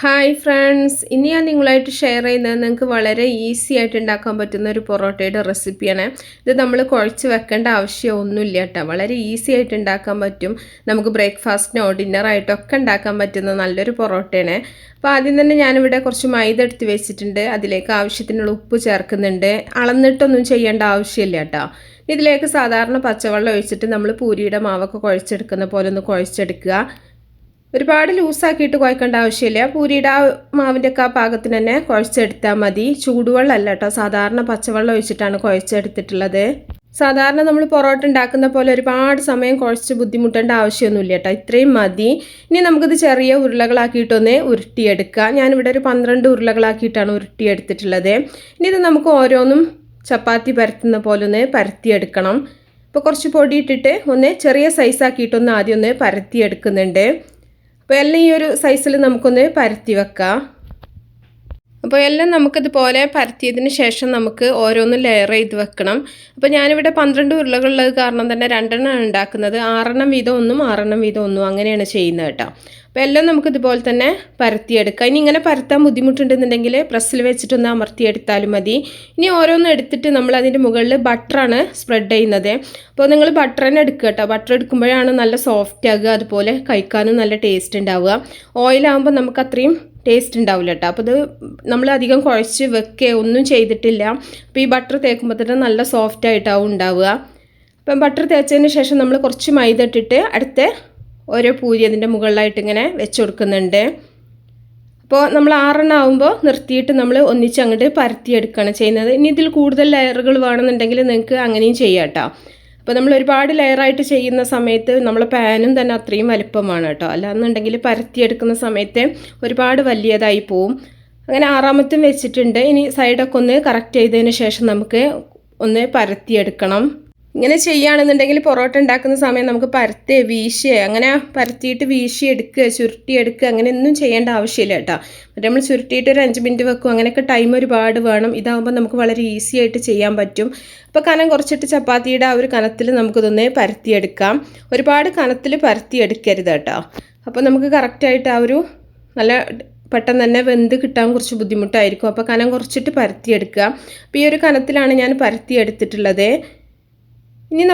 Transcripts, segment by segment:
Hi friends, ഇനി ഞാൻ നിങ്ങളായിട്ട് ഷെയർ ചെയ്യുന്നത് നിങ്ങൾക്ക് വളരെ ഈസി ആയിട്ട് ഉണ്ടാക്കാൻ പറ്റുന്ന ഒരു പൊറോട്ടയുടെ റെസിപ്പിയാണ്. ഇത് നമ്മൾ കുഴച്ച് വെക്കേണ്ട ആവശ്യമൊന്നുമില്ല കേട്ടോ. വളരെ ഈസി ആയിട്ട് ഉണ്ടാക്കാൻ പറ്റും. നമുക്ക് ബ്രേക്ക്ഫാസ്റ്റിനോ ഡിന്നറായിട്ടൊക്കെ ഉണ്ടാക്കാൻ പറ്റുന്ന നല്ലൊരു പൊറോട്ടയാണ്. അപ്പോൾ ആദ്യം തന്നെ ഞാനിവിടെ കുറച്ച് മൈദ എടുത്ത് വെച്ചിട്ടുണ്ട്. അതിലേക്ക് ആവശ്യത്തിനുള്ള ഉപ്പ് ചേർക്കുന്നുണ്ട്. അളന്നിട്ടൊന്നും ചെയ്യേണ്ട ആവശ്യമില്ല കേട്ടോ. ഇതിലേക്ക് സാധാരണ പച്ചവെള്ളം ഒഴിച്ചിട്ട് നമ്മൾ പൂരിയുടെ മാവൊക്കെ കുഴച്ചെടുക്കുന്ന പോലെ ഒന്ന് കുഴച്ചെടുക്കുക. ഒരുപാട് ലൂസാക്കിയിട്ട് കുഴക്കേണ്ട ആവശ്യമില്ല. പൂരിയുടെ ആ മാവിൻ്റെ ഒക്കെ ആ പാകത്തിന് തന്നെ കുഴച്ചെടുത്താൽ മതി. ചൂടുവെള്ളമല്ല കേട്ടോ, സാധാരണ പച്ചവെള്ളം ഒഴിച്ചിട്ടാണ് കുഴച്ചെടുത്തിട്ടുള്ളത്. സാധാരണ നമ്മൾ പൊറോട്ട ഉണ്ടാക്കുന്ന പോലെ ഒരുപാട് സമയം കുഴച്ച് ബുദ്ധിമുട്ടേണ്ട ആവശ്യമൊന്നുമില്ല കേട്ടോ, ഇത്രയും മതി. ഇനി നമുക്കിത് ചെറിയ ഉരുളകളാക്കിയിട്ടൊന്ന് ഉരുട്ടിയെടുക്കാം. ഞാനിവിടെ ഒരു 12 ഉരുളകളാക്കിയിട്ടാണ് ഉരുട്ടിയെടുത്തിട്ടുള്ളത്. ഇനി ഇത് നമുക്ക് ഓരോന്നും ചപ്പാത്തി പരത്തുന്ന പോലെ ഒന്ന് പരത്തിയെടുക്കണം. ഇപ്പോൾ കുറച്ച് പൊടി ഇട്ടിട്ട് ഒന്ന് ചെറിയ സൈസാക്കിയിട്ടൊന്ന് ആദ്യം ഒന്ന് പരത്തിയെടുക്കുന്നുണ്ട്. അപ്പോൾ എല്ലാം ഈ ഒരു സൈസിൽ നമുക്കൊന്ന് പരത്തി വെക്കാം. അപ്പോൾ എല്ലാം നമുക്കിതുപോലെ പരത്തിയതിന് ശേഷം നമുക്ക് ഓരോന്നും ലെയർ ചെയ്ത് വെക്കണം. അപ്പോൾ ഞാനിവിടെ 12 ഉരുളകളുള്ളത് കാരണം തന്നെ 2 എണ്ണമാണ് ഉണ്ടാക്കുന്നത്. 6 എണ്ണം വീതം ഒന്നും 6 എണ്ണം വീതം ഒന്നും അങ്ങനെയാണ് ചെയ്യുന്നത് കേട്ടോ. അപ്പോൾ എല്ലാം നമുക്കിതുപോലെ തന്നെ പരത്തിയെടുക്കാം. ഇനി ഇങ്ങനെ പരത്താൻ ബുദ്ധിമുട്ടുണ്ടെന്നുണ്ടെങ്കിൽ പ്രസ്സിൽ വെച്ചിട്ടൊന്ന് അമർത്തിയെടുത്താലും മതി. ഇനി ഓരോന്നും എടുത്തിട്ട് നമ്മൾ അതിൻ്റെ മുകളിൽ ബട്ടറാണ് സ്പ്രെഡ് ചെയ്യുന്നത്. അപ്പോൾ നിങ്ങൾ ബട്ടർ തന്നെ എടുക്കുക കേട്ടോ. ബട്ടർ എടുക്കുമ്പോഴാണ് നല്ല സോഫ്റ്റ് ആകുക, അതുപോലെ കഴിക്കാനും നല്ല ടേസ്റ്റ് ഉണ്ടാവുക. ഓയിലാകുമ്പോൾ നമുക്ക് അത്രയും ടേസ്റ്റ് ഉണ്ടാവില്ല കേട്ടോ. അപ്പോൾ ഇത് നമ്മൾ അധികം കുഴച്ച് വെക്കുക ഒന്നും ചെയ്തിട്ടില്ല. അപ്പോൾ ഈ ബട്ടർ തേക്കുമ്പോൾ തന്നെ നല്ല സോഫ്റ്റ് ആയിട്ടാവും ഉണ്ടാവുക. അപ്പം ബട്ടർ തേച്ചതിന് ശേഷം നമ്മൾ കുറച്ച് മൈദ ഇട്ടിട്ട് അടുത്ത ഓരോ പൂരി അതിൻ്റെ മുകളിലായിട്ട് ഇങ്ങനെ വെച്ച് കൊടുക്കുന്നുണ്ട്. അപ്പോൾ നമ്മൾ 6 എണ്ണം ആകുമ്പോൾ നിർത്തിയിട്ട് നമ്മൾ ഒന്നിച്ച് അങ്ങോട്ട് പരത്തിയെടുക്കുകയാണ് ചെയ്യുന്നത്. ഇനി ഇതിൽ കൂടുതൽ ലെയറുകൾ വേണമെന്നുണ്ടെങ്കിൽ നിങ്ങൾക്ക് അങ്ങനെയും ചെയ്യാം കേട്ടോ. അപ്പോൾ നമ്മൾ ഒരുപാട് ലെയറായിട്ട് ചെയ്യുന്ന സമയത്ത് നമ്മളെ പാനും തന്നെ അത്രയും വലിപ്പമാണ് കേട്ടോ. അല്ലാന്നുണ്ടെങ്കിൽ പരത്തിയെടുക്കുന്ന സമയത്ത് ഒരുപാട് വലിയതായി പോവും. അങ്ങനെ 6ാമത്തും വെച്ചിട്ടുണ്ട്. ഇനി സൈഡൊക്കെ ഒന്ന് കറക്റ്റ് ചെയ്തതിന് ശേഷം നമുക്ക് ഒന്ന് പരത്തിയെടുക്കണം. ഇങ്ങനെ ചെയ്യുകയാണെന്നുണ്ടെങ്കിൽ പൊറോട്ട ഉണ്ടാക്കുന്ന സമയം നമുക്ക് പരത്തേ വീശിയേ അങ്ങനെ പരത്തിയിട്ട് വീശി എടുക്കുക, ചുരുട്ടിയെടുക്കുക, അങ്ങനെയൊന്നും ചെയ്യേണ്ട ആവശ്യമില്ല കേട്ടോ. മറ്റേ നമ്മൾ ചുരുട്ടിയിട്ട് ഒരു 5 മിനിറ്റ് വെക്കും, അങ്ങനെയൊക്കെ ടൈം ഒരുപാട് വേണം. ഇതാകുമ്പോൾ നമുക്ക് വളരെ ഈസി ആയിട്ട് ചെയ്യാൻ പറ്റും. അപ്പോൾ കനം കുറച്ചിട്ട് ചപ്പാത്തിയുടെ ആ ഒരു കനത്തിൽ നമുക്കിതൊന്ന് പരത്തിയെടുക്കാം. ഒരുപാട് കനത്തിൽ പരത്തിയെടുക്കരുത് കേട്ടോ. അപ്പോൾ നമുക്ക് കറക്റ്റായിട്ട് ആ ഒരു നല്ല പെട്ടെന്ന് തന്നെ വെന്ത് കിട്ടാൻ കുറച്ച് ബുദ്ധിമുട്ടായിരിക്കും. അപ്പോൾ കനം കുറച്ചിട്ട് പരത്തിയെടുക്കുക. അപ്പോൾ ഈ ഒരു കനത്തിലാണ് ഞാൻ പരത്തിയെടുത്തിട്ടുള്ളത്. ഇനി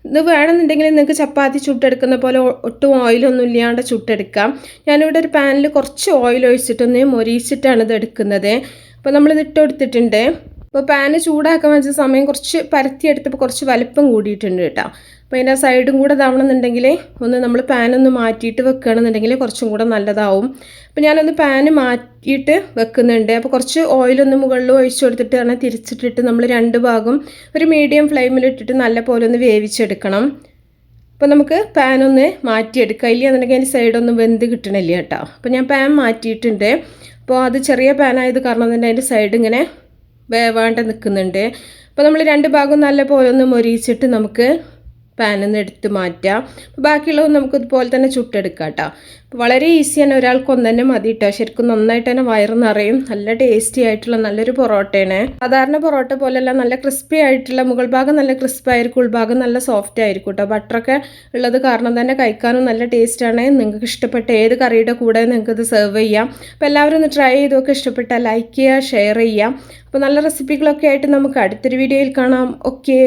ഇത് വേണമെന്നുണ്ടെങ്കിൽ നിങ്ങൾക്ക് ചപ്പാത്തി ചുട്ടെടുക്കുന്ന പോലെ ഒട്ടും ഓയിലൊന്നും ഇല്ലാണ്ട് ചുട്ടെടുക്കാം. ഞാനിവിടെ ഒരു പാനിൽ കുറച്ച് ഓയിൽ ഒഴിച്ചിട്ടൊന്ന് മൊരിയിച്ചിട്ടാണ് ഇത് എടുക്കുന്നത്. അപ്പോൾ നമ്മളിത് ഇട്ട് കൊടുത്തിട്ടുണ്ട്. അപ്പോൾ പാന് ചൂടാക്കാൻ വെച്ച സമയം കുറച്ച് പരത്തിയെടുത്തപ്പോൾ കുറച്ച് വലിപ്പം കൂടിയിട്ടുണ്ട് കേട്ടോ. അപ്പോൾ അതിൻ്റെ സൈഡും കൂടെ ഇതാവണമെന്നുണ്ടെങ്കിൽ ഒന്ന് നമ്മൾ പാനൊന്ന് മാറ്റിയിട്ട് വെക്കുകയാണെന്നുണ്ടെങ്കിൽ കുറച്ചും കൂടെ നല്ലതാവും. അപ്പോൾ ഞാനൊന്ന് പാന് മാറ്റിയിട്ട് വെക്കുന്നുണ്ട്. അപ്പോൾ കുറച്ച് ഓയിലൊന്ന് മുകളിൽ ഒഴിച്ചു കൊടുത്തിട്ട് തന്നെ തിരിച്ചിട്ടിട്ട് നമ്മൾ 2 ഭാഗം ഒരു മീഡിയം ഫ്ലെയിമിലിട്ടിട്ട് നല്ല പോലെ ഒന്ന് വേവിച്ചെടുക്കണം. അപ്പോൾ നമുക്ക് പാനൊന്ന് മാറ്റിയെടുക്കാം. ഇല്ലയെന്നുണ്ടെങ്കിൽ അതിൻ്റെ സൈഡൊന്നും വെന്ത് കിട്ടണില്ല കേട്ടോ. അപ്പോൾ ഞാൻ പാൻ മാറ്റിയിട്ടുണ്ട്. അപ്പോൾ അത് ചെറിയ പാനായത് കാരണം തന്നെ അതിൻ്റെ സൈഡ് ഇങ്ങനെ വേവാണ്ട് നിൽക്കുന്നുണ്ട്. അപ്പോൾ നമ്മൾ 2 ഭാഗം നല്ല പോലെ ഒന്ന് മൊരിയിച്ചിട്ട് നമുക്ക് പാനിൽ നിന്ന് എടുത്ത് മാറ്റാം. അപ്പോൾ ബാക്കിയുള്ളത് നമുക്ക് ഇതുപോലെ തന്നെ ചുട്ടെടുക്കാം കേട്ടോ. അപ്പോൾ വളരെ ഈസിയാണ്, ഒരാൾക്ക് ഒന്ന് തന്നെ മതി കേട്ടോ. ശരിക്കും നന്നായിട്ട് തന്നെ വയറ് നിറയും. നല്ല ടേസ്റ്റി ആയിട്ടുള്ള നല്ലൊരു പൊറോട്ടയാണ്. സാധാരണ പൊറോട്ട പോലെയല്ല, നല്ല ക്രിസ്പി ആയിട്ടുള്ള മുകൾ ഭാഗം നല്ല ക്രിസ്പി ആയിരിക്കും, ഉൾഭാഗം നല്ല സോഫ്റ്റ് ആയിരിക്കും കേട്ടോ. ബട്ടറൊക്കെ ഉള്ളത് കാരണം തന്നെ കഴിക്കാനും നല്ല ടേസ്റ്റാണ്. നിങ്ങൾക്ക് ഇഷ്ടപ്പെട്ട ഏത് കറിയുടെ കൂടെ നിങ്ങൾക്ക് ഇത് സെർവ് ചെയ്യാം. അപ്പോൾ എല്ലാവരും ഒന്ന് ട്രൈ ചെയ്തൊക്കെ ഇഷ്ടപ്പെട്ടാൽ ലൈക്ക് ചെയ്യുക, ഷെയർ ചെയ്യാം. അപ്പോൾ നല്ല റെസിപ്പികളൊക്കെ ആയിട്ട് നമുക്ക് അടുത്തൊരു വീഡിയോയിൽ കാണാം. ഓക്കേ.